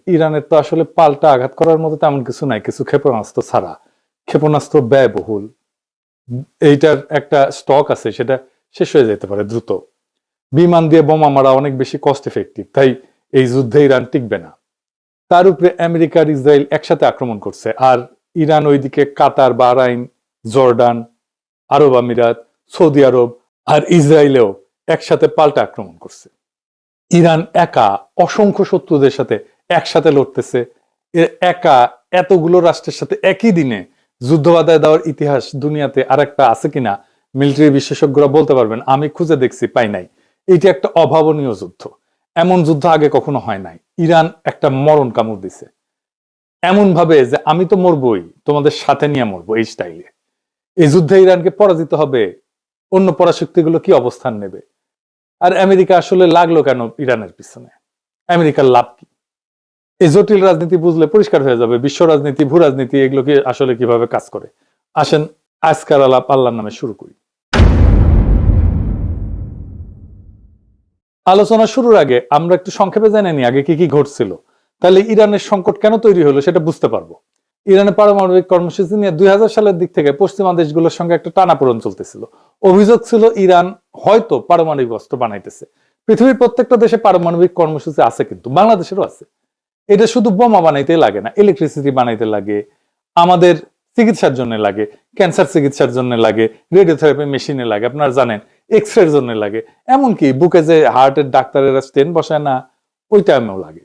ইরানের তো আসলে পাল্টা আঘাত করার মতো তেমন কিছু নাই, কিছু ক্ষেপণাস্ত্র ছাড়া। ক্ষেপণাস্ত্র ব্যয়বহুল, এইটার একটা স্টক আছে, সেটা শেষ হয়ে যেতে পারে দ্রুত। বিমান দিয়ে বোমা মারা অনেক বেশি কস্ট এফেক্টিভ, তাই এই যুদ্ধে ইরান টিকবে না। তার উপরে আমেরিকা আর ইসরায়েল একসাথে আক্রমণ করছে, আর ইরান ওইদিকে কাতার, বাহরাইন, জর্ডান, আরব আমিরাত, সৌদি আরব আর ইসরায়েলেও একসাথে পাল্টা আক্রমণ করছে। ইরান একা অসংখ্য শত্রুদের সাথে একসাথে লড়তেছে। একা এতগুলো রাষ্ট্রের সাথে একই দিনে যুদ্ধ বাধায় দেওয়ার ইতিহাস দুনিয়াতে আর একটা আছে কিনা মিলিটারি বিশেষজ্ঞরা বলতে পারবেন, আমি খুঁজে দেখছি, পাই নাই। এইটা একটা অভাবনীয় যুদ্ধ, এমন যুদ্ধ আগে কখনো হয় নাই। ইরান একটা মরণ কামড় দিছে, এমন ভাবে যে আমি তো মরবই, তোমাদের সাথে নিয়ে মরবো, এই স্টাইলে। এই যুদ্ধে ইরানকে পরাজিত হবে, অন্য পরাশক্তিগুলো কি অবস্থান নেবে? আর আমেরিকা আসলে লাগলো কেন ইরানের পিছনে? আমেরিকার লাভ কি? এই জটিল রাজনীতি বুঝলে পরিষ্কার হয়ে যাবে বিশ্ব রাজনীতি, ভূ রাজনীতি এগুলো কি আসলে কিভাবে কাজ করে। আসেন আজকাল আলাপ আল্লাহর নামে শুরু করি। আলোচনা শুরুর আগে আমরা একটু সংক্ষেপে জেনে নিই আগে কি কি ঘটছিল, তাহলে ইরানের সংকট কেন তৈরি হলো সেটা বুঝতে পারবো। ইরানের পারমাণবিক কর্মসূচি নিয়ে 2000 সালের দিক থেকে পশ্চিমা দেশগুলোর সঙ্গে একটা টানাপোড়েন চলতেছিল। অভিযোগ ছিল ইরান হয়তো পারমাণবিক অস্ত্র বানাইতেছে। পৃথিবীর প্রত্যেকটা দেশে পারমাণবিক কর্মসূচি আছে, কিন্তু বাংলাদেশেরও আছে। এটা শুধু বোমা বানাইতে লাগে না, ইলেকট্রিসিটি বানাইতে লাগে, আমাদের চিকিৎসার জন্য লাগে, ক্যান্সার চিকিৎসার জন্য লাগে, রেডিওথেরাপি মেশিনে লাগে, আপনারা জানেন, এক্সরের জন্য লাগে, এমনকি বুকে যে হার্টের ডাক্তারেরা স্টেন্ট বসায় না, ওই টাইমেও লাগে।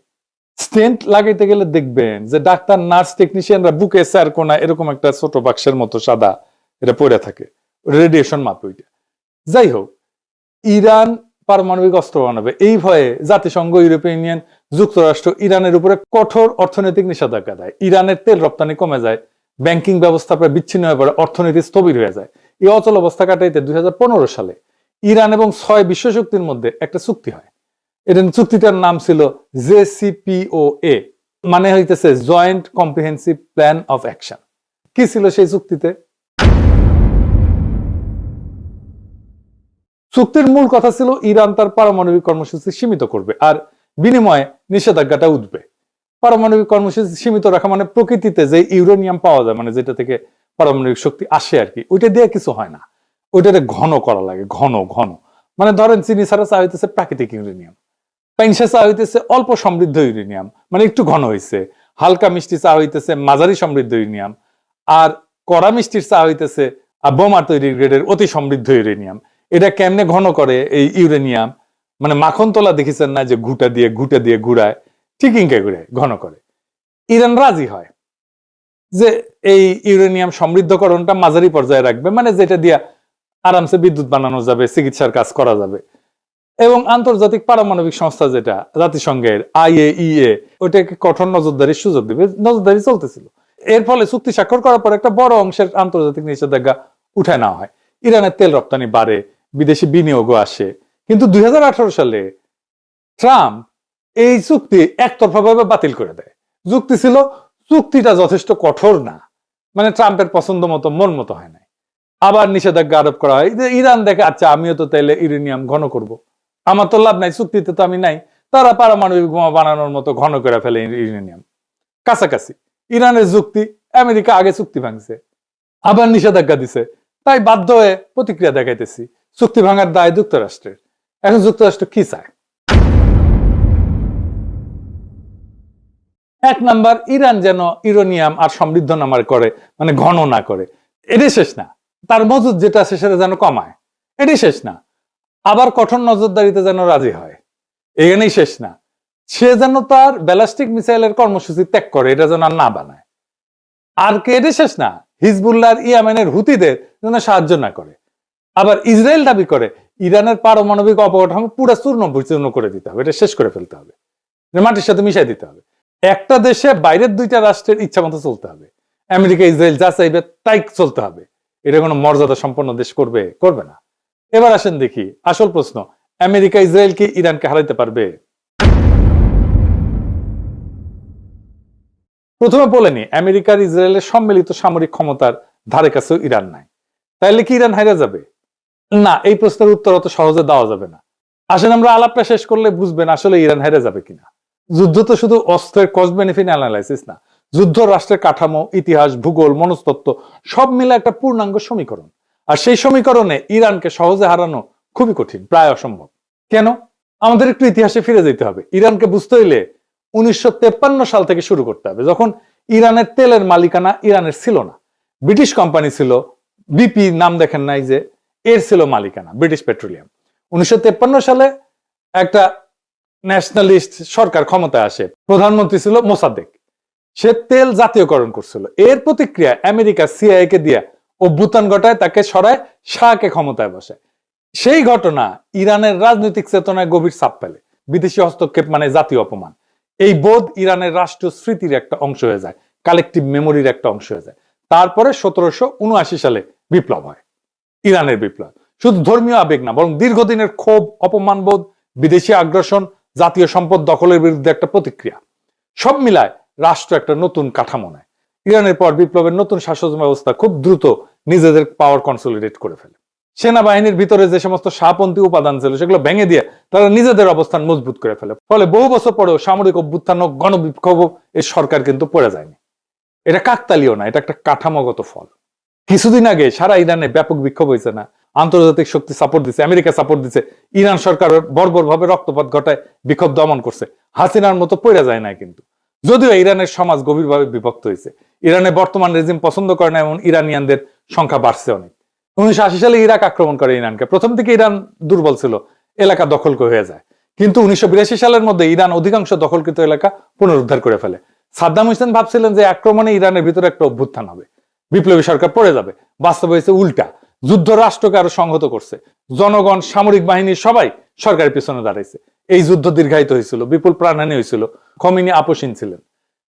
স্টেন্ট লাগাইতে গেলে দেখবেন যে ডাক্তার, নার্স, টেকনিশিয়ানরা বুকে স্যার কোনা এরকম একটা ছোট বাক্সের মতো সাদা এটা পড়ে থাকে, রেডিয়েশন মাপে ওইটা। যাই হোক, ইরান পারমাণবিক অস্ত্র বানাবে এই ভয়ে জাতিসংঘ, ইউরোপিয়ান ইউনিয়ন, যুক্তরাষ্ট্র ইরানের উপরে কঠোর অর্থনৈতিক নিষেধাজ্ঞা দেয়। ইরানের তেল রপ্তানি কমে যায়, ব্যাংকিং ব্যবস্থা প্রায় বিচ্ছিন্ন হয়ে পড়ে, অর্থনীতি স্থবির হয়ে যায়। এই অচল অবস্থা কাটাইতে 2015 সালে ইরান এবং 6 বিশ্বশক্তির মধ্যে একটা চুক্তি হয়। এটা চুক্তিটার নাম ছিল JCPOA, মানে হইতেছে joint comprehensive plan of action. কি ছিল সেই চুক্তিতে? চুক্তির মূল কথা ছিল ইরান তার পারমাণবিক কর্মসূচি সীমিত করবে, আর বিনিময়ে নিষেধাজ্ঞাটা উঠবে। পারমাণবিক কর্মসূচি সীমিত রাখা মানে প্রকৃতিতে যে ইউরেনিয়াম পাওয়া যায়, মানে যেটা থেকে পারমাণবিক শক্তি আসে আর কি, ওইটা দিয়ে কিছু হয় না, ওইটাতে ঘন করা লাগে, ঘন ঘন। মানে ধরেন চিনি ছাড়া চা হইতেছে প্রাকৃতিক ইউরেনিয়াম, পাইনসা চা হইতেছে অল্প সমৃদ্ধ ইউরেনিয়াম, মানে একটু ঘন হয়েছে। হালকা মিষ্টি চা হইতেছে মাঝারি সমৃদ্ধ ইউরেনিয়াম, আর কড়া মিষ্টির চা হইতেছে বোমা তৈরি গ্রেডের অতি সমৃদ্ধ ইউরেনিয়াম। এটা কেমনে ঘন করে এই ইউরেনিয়াম? মানে মাখন তোলা দেখেছেন না, যে ঘুটা দিয়ে ঘুরায়, ঠিক ইনকে ঘুরে ঘন করে। ইরান রাজি হয় যে এই ইউরেনিয়াম সমৃদ্ধকরণটা মাঝারি পর্যায়ে রাখবে, মানে যেটা দিয়ে আরামসে বিদ্যুৎ বানানো যাবে, চিকিৎসার কাজ করা যাবে। এবং আন্তর্জাতিক পারমাণবিক সংস্থা যেটা জাতিসংঘের IAEA, ওইটাকে কঠোর নজরদারির সুযোগ দিবে। নজরদারি চলতেছিল। এর ফলে চুক্তি স্বাক্ষর করার পর একটা বড় অংশের আন্তর্জাতিক নিষেধাজ্ঞা উঠায় নেওয়া হয়। ইরানের তেল রপ্তানি বাড়ে, বিদেশি বিনিয়োগও আসে। কিন্তু 2018 সালে ট্রাম্প এই চুক্তি একতরফাভাবে বাতিল করে দেয়। যুক্তি ছিল চুক্তিটা যথেষ্ট কঠোর না, মানে ট্রাম্পের পছন্দ মতো, মন মতো হয় নাই। আবার নিষেধাজ্ঞা আরোপ করা হয়। ইরান দেখে, আচ্ছা আমিও তো তাইলে ইউরেনিয়াম ঘন করব, আমার তো লাভ নাই, চুক্তিতে তো আমি নাই। তারা পারমাণবিক বোমা বানানোর মতো ঘন করে ফেলে ইউরেনিয়াম। কাছাকাছি ইরানের যুক্তি, আমেরিকা আগে চুক্তি ভাঙছে, আবার নিষেধাজ্ঞা দিছে, তাই বাধ্য হয়ে প্রতিক্রিয়া দেখাইতেছি। চুক্তি ভাঙার দায় যুক্তরাষ্ট্রের। এখন যুক্তরাষ্ট্র কি চায়? এক নাম্বার, ইরান যেন ইউরেনিয়াম আর সমৃদ্ধ নামার করে, মানে ঘন না করে। এটাই শেষ না, তার মজুদ যেটা আছে সেটা যেন কমায়, এটাই শেষ না। আবার কঠোর নজরদারিতে যেন রাজি হয়, এখানেই শেষ না। সে যেন তার ব্যালিস্টিক মিসাইলের কর্মসূচি ত্যাগ করে, এটা যেন আর না বানায়। আর কে? এটাই শেষ না, হিজবুল্লাহ ইয়েমেনের হুতিদের যেন সাহায্য না করে। আবার ইসরায়েল দাবি করে ইরানের পারমাণবিক অবকাঠামো পুরো চূর্ণ বিচূর্ণ করে দিতে হবে, এটা শেষ করে ফেলতে হবে, মাটির সাথে মিশাই দিতে হবে। একটা দেশে বাইরের দুইটা রাষ্ট্রের ইচ্ছা মতো চলতে হবে, আমেরিকা ইসরায়েল যা চাইবে তাই চলতে হবে। এটা কোনো মর্যাদা সম্পন্ন দেশ করবে? করবে না। এবার আসেন দেখি আসল প্রশ্ন, আমেরিকা ইসরায়েল কি ইরানকে হারাইতে পারবে? প্রথমে বলেনি, আমেরিকার ইসরায়েলের সম্মিলিত সামরিক ক্ষমতার ধারে কাছেও ইরান নাই। তাইলে কি ইরান হারিয়ে যাবে? না, এই প্রশ্নের উত্তর অত সহজে দেওয়া যাবে না। আসেন আমরা আলাপটা শেষ করলে বুঝবেন আসলে ইরান হেরে যাবে কিনা। যুদ্ধ তো শুধু অস্ত্রের কস্ট বেনিফিট অ্যানালাইসিস না, যুদ্ধ রাষ্ট্রের কাঠামো, ইতিহাস, ভূগোল, মনস্তত্ত্ব সব মিলে একটা পূর্ণাঙ্গ সমীকরণ। আর সেই সমীকরণে ইরানকে সহজে হারানো খুবই কঠিন, প্রায় অসম্ভব। কেন? আমাদের একটু ইতিহাসে ফিরে যেতে হবে। ইরানকে বুঝতে হইলে 1953 সাল থেকে শুরু করতে হবে, যখন ইরানের তেলের মালিকানা ইরানের ছিল না, ব্রিটিশ কোম্পানি ছিল, বিপি নাম দেখেন নাই যে, এর ছিল মালিকানা, ব্রিটিশ পেট্রোলিয়াম। 1953 সালে একটা ন্যাশনালিস্ট সরকার ক্ষমতায় আসে, প্রধানমন্ত্রী ছিল মোসাদ্দেক। সে তেল জাতীয়করণ করছিল। এর প্রতিক্রিয়া আমেরিকা সিআইএ কে দিয়া অভ্যুত্থান ঘটায়, তাকে সরায়, শাহকে ক্ষমতায় বসায়। সেই ঘটনা ইরানের রাজনৈতিক চেতনায় গভীর ছাপ ফেলে। বিদেশি হস্তক্ষেপ মানে জাতীয় অপমান। এই বোধ ইরানের রাষ্ট্রীয় স্মৃতির একটা অংশ হয়ে যায়, কালেকটিভ মেমোরির একটা অংশ হয়ে যায়। তারপরে 1779 সালে বিপ্লব হয়, ইরানের বিপ্লব। শুধু ধর্মীয় আবেগ না, বরং দীর্ঘদিনের ক্ষোভ, অপমানবোধ, বিদেশি আগ্রাসন, জাতীয় সম্পদ দখলের বিরুদ্ধে একটা প্রতিক্রিয়া, সব মিলায় রাষ্ট্র একটা নতুন কাঠামো নেয়। ইরানের পর বিপ্লবের নতুন শাসন ব্যবস্থা খুব দ্রুত নিজেদের পাওয়ার কনসলিডেট করে ফেলে। সেনাবাহিনীর ভিতরে যে সমস্ত শাহপন্থী উপাদান ছিল সেগুলো ভেঙে দিয়ে তারা নিজেদের অবস্থান মজবুত করে ফেলে। ফলে বহু বছর পরেও সামরিক অভ্যুত্থান ও গণবিক্ষোভ এই সরকার কিন্তু পড়ে যায়নি। এটা কাকতালীয় না, এটা একটা কাঠামোগত ফল। কিছুদিন আগে সারা ইরানে ব্যাপক বিক্ষোভ হয়েছে না? আন্তর্জাতিক শক্তি সাপোর্ট দিচ্ছে, আমেরিকা সাপোর্ট দিচ্ছে, ইরান সরকার বর্বর ভাবে রক্তপাত ঘটায় বিক্ষোভ দমন করছে। হাসিনার মতো পড়ে যায় না কিন্তু। যদিও ইরানের সমাজ গভীরভাবে বিভক্ত হয়েছে। ইরানে বর্তমান রেজিম পছন্দ করে না এমন ইরানিয়ানদের সংখ্যা বাড়ছে অনেক। 1980 সালে ইরাক আক্রমণ করে ইরানকে। প্রথম থেকে ইরান দুর্বল ছিল, এলাকা দখল হয়ে যায়। কিন্তু 1982 সালের মধ্যে ইরান অধিকাংশ দখলকৃত এলাকা পুনরুদ্ধার করে ফেলে। সাদ্দাম হোসেন ভাবছিলেন যে আক্রমণে ইরানের ভিতরে একটা অভ্যুত্থান হবে, বিপ্লবী সরকার পড়ে যাবে। বাস্তব হয়েছে উল্টা। যুদ্ধ রাষ্ট্রকে আরো সংহত করছে। জনগণ, সামরিক বাহিনী সবাই সরকারের পিছনে দাঁড়াইছে। এই যুদ্ধ দীর্ঘায়িত হয়েছিল, বিপুল প্রাণহানি হয়েছিল। খমিনি আপোষহীন ছিলেন।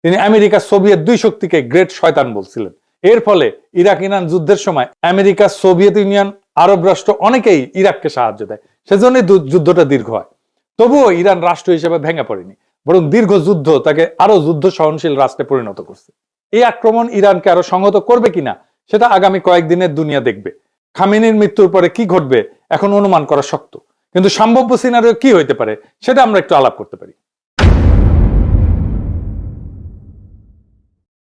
তিনি আমেরিকা, সোভিয়েত দুই শক্তিকে গ্রেট শয়তান বলছিলেন। এর ফলে ইরাক ইরান যুদ্ধের সময় আমেরিকা, সোভিয়েত ইউনিয়ন, আরব রাষ্ট্র অনেকেই ইরাককে সাহায্য দেয়। সেজন্য যুদ্ধটা দীর্ঘ হয়। তবুও ইরান রাষ্ট্র হিসেবে ভেঙে পড়েনি, বরং দীর্ঘ যুদ্ধ তাকে আরো যুদ্ধ সহনশীল রাষ্ট্রে পরিণত করছে। এই আক্রমণ ইরানকে আরো সংহত করবে কিনা সেটা আগামী কয়েকদিনের দুনিয়া দেখবে। খামেনির মৃত্যুর পরে কি ঘটবে এখন অনুমান করা শক্ত, কিন্তু সম্ভাব্য সিনারিও কি হইতে পারে সেটা আমরা একটু আলাপ করতে পারি।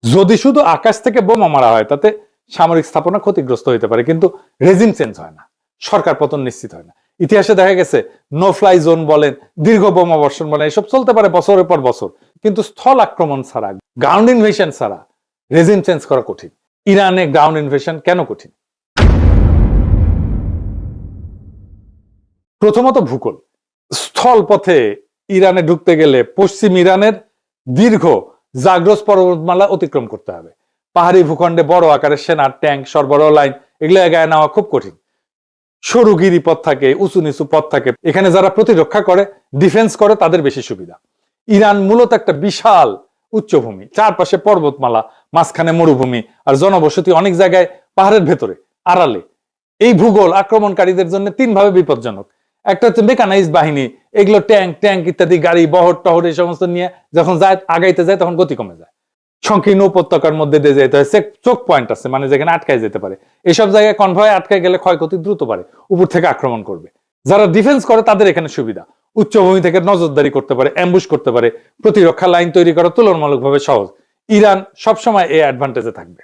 যদি শুধু আকাশ থেকে বোমা মারা হয় তাতে সামরিক স্থাপনা ক্ষতিগ্রস্ত হইতে পারে, কিন্তু রেজিম চেঞ্জ হয় না, সরকার পতন নিশ্চিত হয় না। ইতিহাসে দেখা গেছে নো ফ্লাই জোন বলেন, দীর্ঘ বোমা বর্ষণ বলেন, এসব চলতে পারে বছরের পর বছর, কিন্তু স্থল আক্রমণ ছাড়া, গ্রাউন্ড ইনভেশন ছাড়া রেজিম চেঞ্জ করা কঠিন। ইরানে গ্রাউন্ড ইনভেশন কেন কঠিন? প্রথমত ভূগোল। স্থল পথে ইরানে ঢুকতে গেলে পশ্চিম ইরানের দীর্ঘ জাগ্রস পর্বতমালা অতিক্রম করতে হবে। পাহাড়ি ভূখণ্ডে বড় আকারের সেনা, ট্যাঙ্ক, সরবরাহ লাইন এগুলো এগায় নেওয়া খুব কঠিন। সরু গিরিপথ থাকে, উঁচু নিচু পথ থাকে। এখানে যারা প্রতিরক্ষা করে, ডিফেন্স করে, তাদের বেশি সুবিধা। ইরান মূলত একটা বিশাল উচ্চভূমি, চারপাশে পর্বতমালা, মাঝখানে মরুভূমি, আর জনবসতি অনেক জায়গায় পাহাড়ের ভেতরে, আড়ালে। এই ভূগোল আক্রমণকারীদের জন্য তিন ভাবে বিপজ্জনক। একটা হচ্ছে মেকানাইজ বাহিনী, এগুলো ট্যাঙ্ক ইত্যাদি, গাড়ি, বহর টহর এই সমস্ত নিয়ে যখন যায়, আগাইতে যায়, তখন গতি কমে যায়। সংকীর্ণ উপত্যকার মধ্যে দিয়ে যেতে হয়। চোখ পয়েন্ট আছে, মানে যেখানে আটকায় যেতে পারে। এইসব জায়গায় কনভয় আটকায় গেলে ক্ষয়ক্ষতি দ্রুত পারে, উপর থেকে আক্রমণ করবে। যারা ডিফেন্স করে তাদের এখানে সুবিধা, উচ্চভূমি থেকে নজরদারি করতে পারে, অ্যাম্বুশ করতে পারে, প্রতিরক্ষা লাইন তৈরি করা তুলনামূলকভাবে সহজ। ইরান সবসময় এই অ্যাডভান্টেজে থাকবে।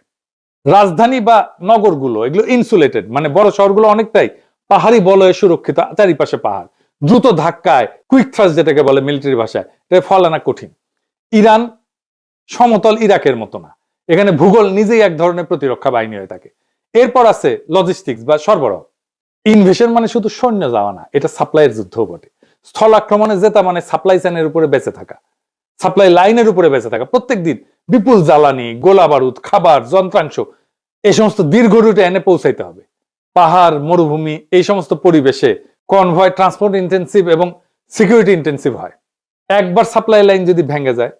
রাজধানী বা নগরগুলো এগুলো ইনসুলেটেড, মানে বড় শহরগুলো অনেকটাই পাহাড়ি বলয়ে সুরক্ষিত, চারিপাশে পাহাড়। দ্রুত ধাক্কায়, কুইক থ্রাস্ট যেটাকে বলে মিলিটারি ভাষায়, এটা ফল আনা কঠিন। ইরান সমতল ইরাকের মতো না, এখানে ভূগোল নিজেই এক ধরনের প্রতিরক্ষা বাহিনী হয়ে থাকে। এরপর আছে লজিস্টিক্স বা সরবরাহ। ইনভেশন মানে শুধু সৈন্য যাওয়া না, এটা সাপ্লাইয়ের যুদ্ধও বটে। স্থল আক্রমণে জেতা মানে সাপ্লাই চেনের উপরে বেঁচে থাকা, সাপ্লাই লাইনের উপরে বেঁচে থাকা। প্রত্যেক দিন বিপুল জ্বালানি, গোলা বারুদ, খাবার, যন্ত্রাংশ এই সমস্ত দীর্ঘ রুটে এনে পৌঁছাইতে হবে। পাহাড়, মরুভূমি এই সমস্ত পরিবেশে কনভয় ট্রান্সপোর্ট ইন্টেন্সিভ এবং সিকিউরিটি ইন্টেন্সিভ হয়। একবার সাপ্লাই লাইন যদি ভেঙে যায়,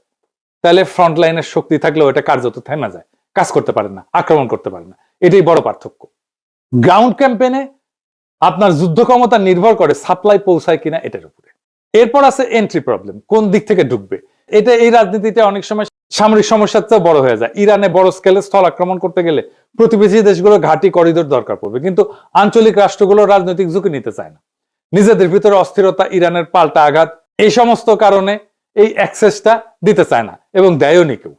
তাহলে ফ্রন্ট লাইনের শক্তি থাকলেও এটা কার্যত থেমে যায়, কাজ করতে পারে না, আক্রমণ করতে পারে না। এটাই বড় পার্থক্য। গ্রাউন্ড ক্যাম্পেনে আপনার যুদ্ধ ক্ষমতা নির্ভর করে সাপ্লাই পৌঁছায় কিনা এটার উপরে। এরপর আছে এন্ট্রি প্রবলেম, কোন দিক থেকে ঢুকবে। এটা এই রাজনীতিতে অনেক সময় সামরিক সমস্যার চেয়ে বড় হয়ে যায়। ইরানে বড় স্কেলে স্থল আক্রমণ করতে গেলে প্রতিবেশী দেশগুলো ঘাঁটি, করিডোর দরকার পড়বে, কিন্তু আঞ্চলিক রাষ্ট্রগুলো রাজনৈতিক ঝুঁকি নিতে চায় না। নিজেদের ভিতরে অস্থিরতা, ইরানের পাল্টা আঘাত, এই সমস্ত কারণে এই অ্যাক্সেসটা দিতে চায় না এবং দেয়ও নি কেউ।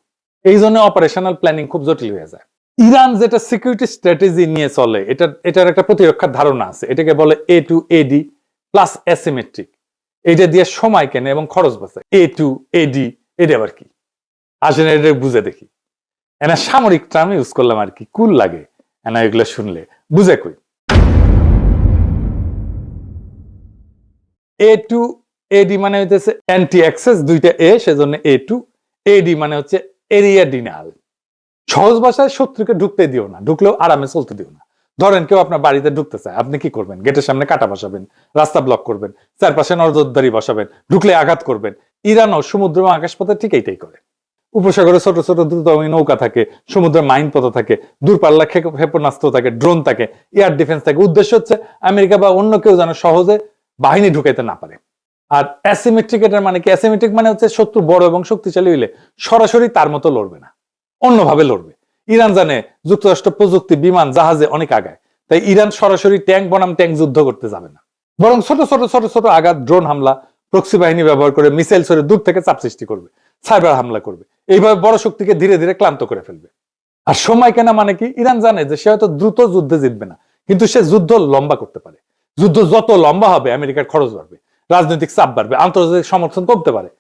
এই জন্য অপারেশনাল প্ল্যানিং খুব জটিল হয়ে যায়। ইরান যেটা সিকিউরিটি স্ট্র্যাটেজি নিয়ে চলে, এটার একটা প্রতিরক্ষার ধারণা আছে, এটাকে বলে A2AD প্লাস অ্যাসিমেট্রিক। এটা দিয়ে সময় কেনে এবং খরচ বাঁচায়। A2AD এটা আবার কি আসেন, এটা বুঝে দেখি। এনা সামরিক টার্ম ইউজ করলাম আর কি, কুল লাগে এনা এগুলো শুনলে, বুঝে কই। A2AD মানে হইতেছে অ্যান্টি অ্যাক্সেস, দুইটা এ সেজন্য A2AD মানে হচ্ছে এরিয়া ডিনাল। সহজ ভাষায় শত্রুকে ঢুকতে দিও না, ঢুকলেও আরামে চলতে দিও না। ধরেন কেউ আপনার বাড়িতে ঢুকতে চায়, আপনি কি করবেন? গেটের সামনে কাটা বসাবেন, রাস্তা ব্লক করবেন, চারপাশে নজরদারি বসাবেন, ঢুকলে আঘাত করবেন। ইরানও সমুদ্র এবং আকাশপথে ঠিক এইটাই করে। উপসাগরে ছোট ছোট দ্রুতগামী নৌকা থাকে, সমুদ্রের মাইন পথ থাকে, দূরপাল্লা ক্ষেপণাস্ত্র থাকে, ড্রোন থাকে, এয়ার ডিফেন্স থাকে। উদ্দেশ্য হচ্ছে আমেরিকা বা অন্য কেউ যেন সহজে বাহিনী ঢুকাইতে না পারে। আর অ্যাসিমেট্রিক এটার মানে কি? অ্যাসিমেট্রিক মানে হচ্ছে শত্রু বড় এবং শক্তিশালী হইলে সরাসরি তার মতো লড়বে না, অন্যভাবে লড়বে। ইরান জানে যুক্তরাষ্ট্র প্রযুক্তি, বিমান, জাহাজে অনেক আগায়, তাই ইরান সরাসরি ট্যাঙ্ক বনাম ট্যাঙ্ক যুদ্ধ করতে যাবে না, বরং ছোট ছোট ছোট ছোট আঘাত, ড্রোন হামলা, প্রক্সি বাহিনী ব্যবহার করে মিসাইল ছড়ে দূর থেকে চাপ সৃষ্টি করবে, সাইবার হামলা করবে। এইভাবে বড় শক্তিকে ধীরে ধীরে ক্লান্ত করে ফেলবে। আর সময় কেনা মানে কি? ইরান জানে যে সে হয়তো দ্রুত যুদ্ধে জিতবে না, কিন্তু সে যুদ্ধ লম্বা করতে পারে। যুদ্ধ যত লম্বা হবে আমেরিকার খরচ বাড়বে, রাজনৈতিক চাপ বাড়বে, আন্তর্জাতিক সমর্থন কমতে পারে,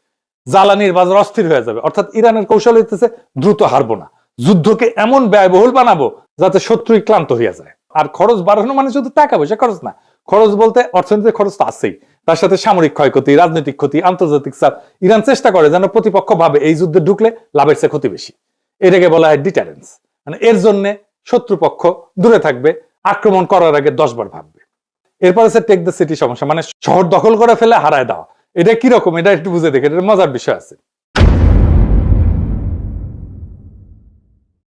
জ্বালানির বাজার অস্থির হয়ে যাবে। অর্থাৎ ইরানের কৌশল হইতেছে দ্রুত হারবো না, যুদ্ধকে এমন ব্যয়বহুল বানাবো যাতে শত্রুই ক্লান্ত হইয়া যায়। আর খরচ বাড়ানো মানে শুধু টাকা পয়সা খরচ না, খরচ বলতে অর্থনৈতিক খরচ তো আছেই, তার সাথে সামরিক ক্ষয়ক্ষতি, রাজনৈতিক ক্ষতি, আন্তর্জাতিক চাপ। ইরান চেষ্টা করে যেন প্রতিপক্ষ ভাবে এই যুদ্ধে ঢুকলে লাভের চেয়ে ক্ষতি বেশি। এটাকে বলা হয় ডিটারেন্স। মানে এর জন্য শত্রুপক্ষ দূরে থাকবে, আক্রমণ করার আগে 10 বার ভাববে। এরপর আছে টেক দ্য সিটি সমস্যা, মানে শহর দখল করে ফেলে হারায় দেওয়া। এটা কিরকম, এটা একটু বুঝে দেখে, এটা মজার বিষয় আছে।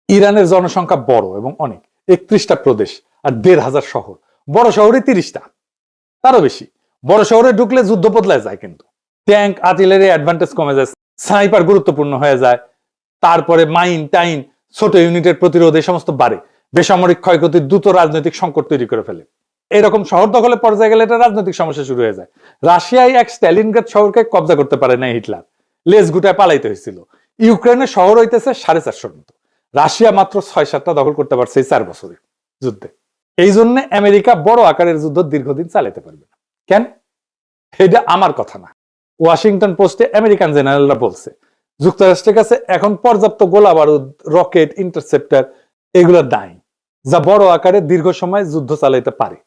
ইরানের জনসংখ্যা বড় এবং অনেক, 31টা প্রদেশ আর 1,500 শহর। বড় শহরে 30টা, তারও বেশি। বড় শহরে ঢুকলে যুদ্ধ বদলায় যায়, কিন্তু ট্যাঙ্ক, আর্টিলারি অ্যাডভান্টেজ কমে যায়, স্নাইপার গুরুত্বপূর্ণ হয়ে যায়, তারপরে মাইন টাইন, ছোট ইউনিটের প্রতিরোধ এই সমস্ত বাড়ে, বেসামরিক ক্ষয়ক্ষতি, দ্রুত রাজনৈতিক সংকট তৈরি করে ফেলে। এরকম শহর দখলে পর্যায়ে গেলে এটা রাজনৈতিক সমস্যা শুরু হয়ে যায়। রাশিয়ায় এক স্ট্যালিনগ্রাদ শহরকে কব্জা করতে পারে না হিটলার, লেজ গুটায় পালাইতে হয়েছিল। ইউক্রেনের শহর হইতেছে 450 মতো, রাশিয়া মাত্র 6-7টা দখল করতে পারছে এই 4 বছরের যুদ্ধে। এই জন্য আমেরিকা বড় আকারের যুদ্ধ দীর্ঘদিন চালাতে পারবে না। কেন? এটা আমার কথা না, ওয়াশিংটন পোস্টে আমেরিকান জেনারেলরা বলছে যুক্তরাষ্ট্রের কাছে এখন পর্যাপ্ত গোলা বারুদ, রকেট, ইন্টারসেপ্টর এগুলো নাই, যা বড় আকারে দীর্ঘ সময় যুদ্ধ চালাইতে পারে।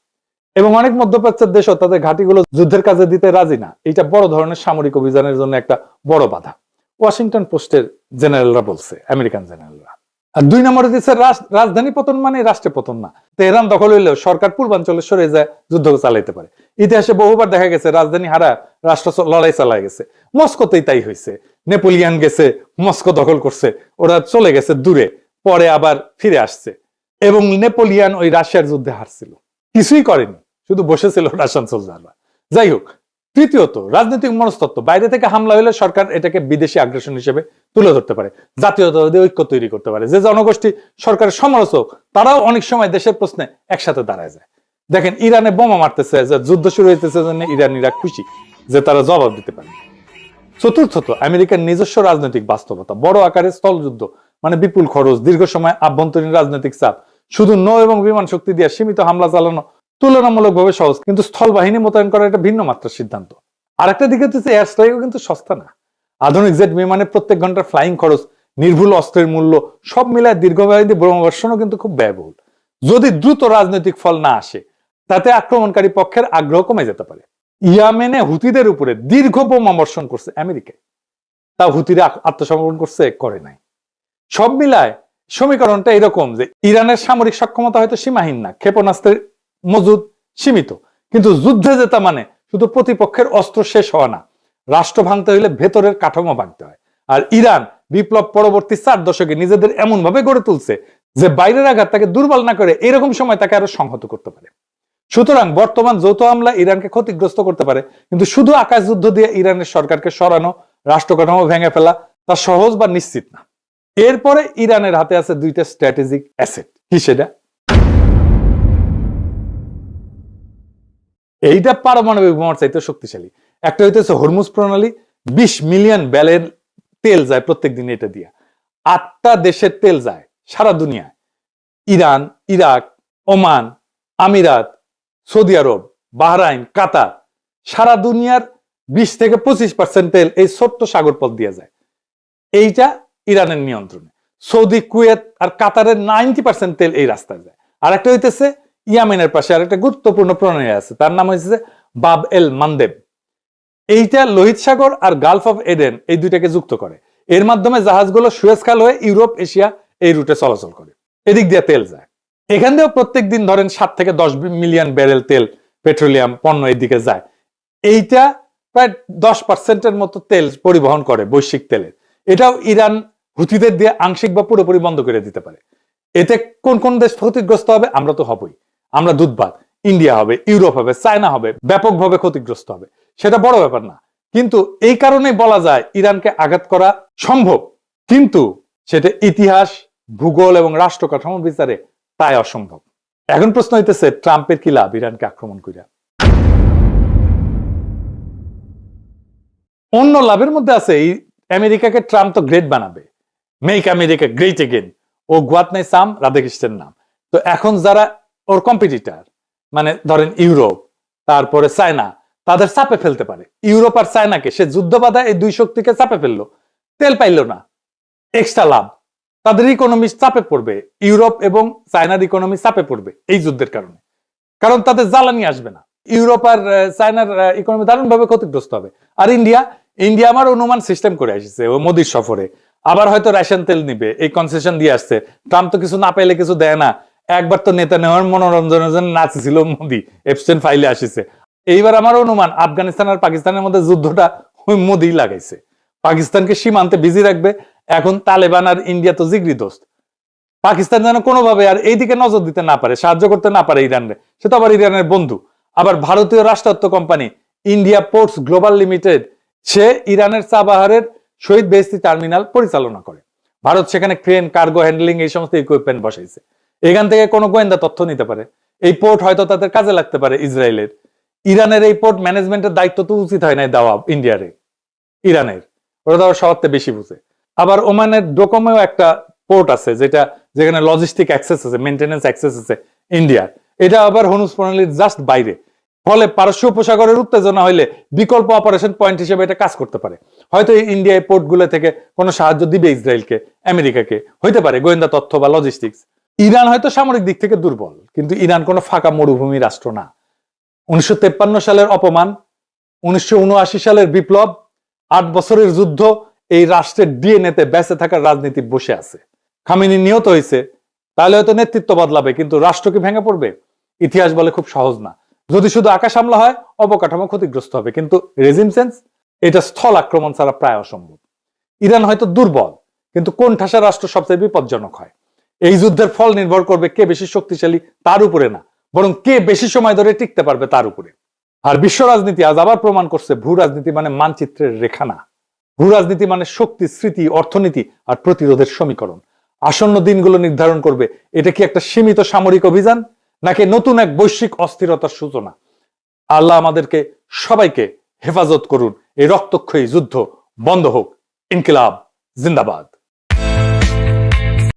এবং অনেক মধ্যপ্রাচ্যের দেশও তাদের ঘাঁটিগুলো যুদ্ধের কাজে দিতে রাজি না। এটা বড় ধরনের সামরিক অভিযানের জন্য একটা বড় বাধা, ওয়াশিংটন পোস্টের জেনারেলরা বলছে, আমেরিকান জেনারেলরা। আর 2 নম্বরে দিচ্ছে রাজধানী পতন মানে রাষ্ট্রে পতন না। তেহরান দখল হইলেও সরকার পূর্বাঞ্চলে সরে যায়, যুদ্ধ চালাইতে পারে। ইতিহাসে বহুবার দেখা গেছে রাজধানী হারা রাষ্ট্র লড়াই চালায় গেছে। মস্কোতেই তাই হয়েছে, নেপোলিয়ান গেছে, মস্কো দখল করছে, ওরা চলে গেছে দূরে, পরে আবার ফিরে আসছে। এবং নেপোলিয়ান ওই রাশিয়ার যুদ্ধে হারছিল, কিছুই করেনি, শুধু বসেছিল রাশিয়ান সোলজাররা। যাই হোক, তৃতীয়ত রাজনৈতিক মনস্তত্ত্ব, বাইরে থেকে হামলা হলে সরকার এটাকে বিদেশি আগ্রাসন হিসেবে তুলে ধরতে পারে, জাতীয়তাবাদী ঐক্য তৈরি করতে পারে। যে জনগোষ্ঠী সরকারের সমালোচক তারাও অনেক সময় দেশের প্রশ্নে একসাথে দাঁড়ায় যায়। দেখেন ইরানে বোমা মারতেছে, যে যুদ্ধ শুরু হইতেছে, জন্য ইরানিরা খুশি যে তারা জবাব দিতে পারে। চতুর্থত আমেরিকার নিজস্ব রাজনৈতিক বাস্তবতা, বড় আকারের স্থলযুদ্ধ মানে বিপুল খরচ, দীর্ঘ সময় আভ্যন্তরীণ রাজনৈতিক চাপ। শুধু নৌ এবং বিমান শক্তি দিয়ে সীমিত হামলা চালানো তুলনামূলকভাবে সহজ, কিন্তু স্থল বাহিনী মোতায়েন করা একটা ভিন্ন মাত্রার সিদ্ধান্ত। আর একটা দিকে হচ্ছে এয়ার স্ট্রাইকও কিন্তু সস্তা না। আধুনিক জেট বিমানে প্রত্যেক ঘন্টার ফ্লাইং খরচ, নির্ভুল অস্ত্রের মূল্য সব মিলায় দীর্ঘমেয়াদী বোমাবর্ষণও কিন্তু খুব ব্যয়বহুল। যদি দ্রুত রাজনৈতিক ফল না আসে, তাতে আক্রমণকারী পক্ষের আগ্রহ কমে যেতে পারে। ইয়ামেনে হুতিদের উপরে দীর্ঘ বোমাবর্ষণ করছে আমেরিকায়, তা হুতিরা আত্মসমর্পণ করছে? করে নাই। সব মিলায় সমীকরণটা এরকম যে ইরানের সামরিক সক্ষমতা হয়তো সীমাহীন না, ক্ষেপণাস্ত্রের মজুদ সীমিত, কিন্তু যুদ্ধে জেতা মানে শুধু প্রতিপক্ষের অস্ত্র শেষ হওয়া না, রাষ্ট্র ভাঙতে হইলে ভেতরের কাঠামো ভাঙতে হয়। আর ইরান বিপ্লব পরবর্তী 4 দশকে নিজেদের এমন ভাবে গড়ে তুলছে যে বাইরের আঘাত তাকে দুর্বল না করে এরকম সময় তাকে আরো সংহত করতে পারে। সুতরাং বর্তমান যৌথ হামলা ইরানকে ক্ষতিগ্রস্ত করতে পারে, কিন্তু শুধু আকাশ যুদ্ধ দিয়ে ইরানের সরকারকে সরানো, রাষ্ট্র কাঠামো ভেঙে ফেলা তা সহজ বা নিশ্চিত না। এরপরে ইরানের হাতে আছে 2টা স্ট্র্যাটেজিক অ্যাসেট। কি সেটা? এইটা পারমাণবিক বোমার চাইতে শক্তিশালী। একটা হইতেছে হরমুজ প্রণালী, 20 মিলিয়ন ব্যারেল তেল যায় প্রত্যেক দিন এটা দিয়ে। 8টা দেশের তেল যায় সারা দুনিয়ায়, ইরান, ইরাক, ওমান, আমিরাত, সৌদি আরব, বাহরাইন, কাতার, সারা দুনিয়ার 20 থেকে 25% তেল এই ছোট্ট সাগর পথ দিয়ে যায়। এইটা ইরানের নিয়ন্ত্রণে। সৌদি, কুয়েত আর কাতারের 90% তেল এই রাস্তায় যায়। আর একটা হইতেছে ইয়ামেনের পাশে আর একটা গুরুত্বপূর্ণ প্রণয় আছে, তার নাম হয়েছে বাব এল মানদেব। এইটা লোহিত সাগর আর গালফ অফ এডেন এই দুইটাকে যুক্ত করে। এর মাধ্যমে জাহাজগুলো সুয়েজ খাল হয়ে ইউরোপ, এশিয়া এই রুটে চলাচল করে। এদিক দিয়ে তেল যায়। এখান দিয়েও প্রত্যেক দিন ধরেন 7 থেকে 10 মিলিয়ন ব্যারেল তেল, পেট্রোলিয়াম পণ্য এদিকে যায়। এইটা প্রায় 10%-এর মতো তেল পরিবহন করে বৈশ্বিক তেলের। এটাও ইরান হুথিদের দিয়ে আংশিক বা পুরোপুরি বন্ধ করে দিতে পারে। এতে কোন কোন দেশ ক্ষতিগ্রস্ত হবে? আমরা তো হবই, আমরা দুধবাদ। ইন্ডিয়া হবে, ইউরোপ হবে, চায়না হবে, ব্যাপকভাবে ক্ষতিগ্রস্ত হবে। সেটা বড় ব্যাপার না, কিন্তু এই কারণেই বলা যায় ইরানকে আঘাত করা সম্ভব, কিন্তু সেটা ইতিহাস, ভূগোল এবং রাষ্ট্র কাঠামো বিচারে তাই অসম্ভব। এখন প্রশ্ন হইতেছে ট্রাম্পের কি লাভ ইরানকে আক্রমণ কইরা? অন্য লাভের মধ্যে আছে আমেরিকাকে ট্রাম্প তো গ্রেট বানাবে, মেক আমেরিকা গ্রেট এগেন। ও গুয়াতনাই সাম রাধাকৃষ্ণের নাম। তো এখন যারা ওর কম্পিটিটর, মানে ধরেন ইউরোপ, তারপরে চায়না, তাদের চাপে ফেলতে পারে। ইউরোপ আর চায়নাকে সে যুদ্ধ বাধা এই দুই শক্তিকে চাপে ফেললো, তেল পাইল না, এক্সট্রা লাভ। তাদের ইকোনমি চাপে পড়বে, ইউরোপ এবং চায়নার ইকোনমি চাপে পড়বে এই যুদ্ধের কারণে, কারণ তাদের জ্বালানি আসবে না। ইউরোপ আর চায়নার ইকোনমি দারুণ ভাবে ক্ষতিগ্রস্ত হবে। আর ইন্ডিয়া আমার অনুমান সিস্টেম করে আসছে ও মোদির সফরে, আবার হয়তো রাশিয়ান তেল নিবে, এই কনসেশন দিয়ে আসছে। ট্রাম্প তো কিছু না পাইলে কিছু দেয় না। একবার তো নেতা নেওয়ার মনোরঞ্জনের জন্য নাচছিল মোদি, এপস্টেইন ফাইলে আসিছে। এইবার আমার অনুমান আফগানিস্তান আর পাকিস্তানের মধ্যে যুদ্ধটা ওই মোদি লাগাইছে, পাকিস্তানকে সীমান্তে বিজি রাখবে। এখন তালেবান আর ইন্ডিয়া তো জিগরি দোস্ত, পাকিস্তান যেন কোনোভাবে আর এইদিকে নজর দিতে না পারে, সাহায্য করতে না পারে ইরানের। সে তো আবার ইরানের বন্ধু। আবার ভারতীয় রাষ্ট্রায়ত্ত company India ports global limited, সে ইরানের চাবাহারের শহীদ বেহেশতি টার্মিনাল পরিচালনা করে। ভারত সেখানে ক্রেন, কার্গো হ্যান্ডলিং এই সমস্ত ইকুইপমেন্ট বসাইছে। এখান থেকে কোনো গোয়েন্দা তথ্য নিতে পারে। এই পোর্ট হয়তো তাদের কাজে লাগতে পারে ইসরায়েলের। ইরানের এই পোর্ট ম্যানেজমেন্টের দায়িত্ব তো উচিত হয় নাই দেওয়া ইন্ডিয়ারে, ইরানের। ওরা দেওয়ার সবার বেশি বুঝে। আবার ওমানের ডোকোমেও একটা পোর্ট আছে যেখানে লজিস্টিক অ্যাক্সেস আছে, মেইনটেনেন্স অ্যাক্সেস আছে ইন্ডিয়ার। এটা আবার হরমুজ প্রণালীর জাস্ট বাইরে। ফলে পারস্য উপসাগরের উত্তেজনা হইলে বিকল্প অপারেশন পয়েন্ট হিসেবে এটা কাজ করতে পারে। হয়তো ইন্ডিয়া এই পোর্টগুলো থেকে কোনো সাহায্য দিবে ইসরায়েলকে, আমেরিকাকে, হইতে পারে গোয়েন্দা তথ্য বা লজিস্টিক্স। ইরান হয়তো সামরিক দিক থেকে দুর্বল, কিন্তু ইরান কোনো ফাঁকা মরুভূমি রাষ্ট্র না। 1953 সালের অপমান, 1979 সালের বিপ্লব, 8 বছরের যুদ্ধ এই রাষ্ট্রের ডিএনএতে বেঁচে থাকার রাজনীতি বসে আছে। খামেনি নিহত হয়েছে, তাহলে হয়তো নেতৃত্ব বদলাবে, কিন্তু রাষ্ট্র কি ভেঙে পড়বে? ইতিহাস বলে খুব সহজ না। যদি শুধু আকাশ হামলা হয়, অবকাঠামো ক্ষতিগ্রস্ত হবে, কিন্তু রেজিম চেঞ্জ এটা স্থল আক্রমণ ছাড়া প্রায় অসম্ভব। ইরান হয়তো দুর্বল, কিন্তু কোন ঠাসা রাষ্ট্র সবচেয়ে বিপজ্জনক হয়? এই যুদ্ধের ফল নির্ভর করবে কে বেশি শক্তিশালী তার উপরে না, বরং কে বেশি সময় ধরে টিকতে পারবে তার উপরে। আর বিশ্ব রাজনীতি আজ আবার প্রমাণ করছে ভূ রাজনীতি মানে মানচিত্রের রেখা না। ভূ রাজনীতি মানে শক্তি, স্মৃতি, অর্থনীতি আর প্রতিরোধের সমীকরণ। আসন্ন দিনগুলো নির্ধারণ করবে এটা কি একটা সীমিত সামরিক অভিযান নাকি নতুন এক বৈশ্বিক অস্থিরতার সূচনা। আল্লাহ আমাদেরকে সবাইকে হেফাজত করুন। এই রক্তক্ষয়ী যুদ্ধ বন্ধ হোক। ইনকিলাব জিন্দাবাদ।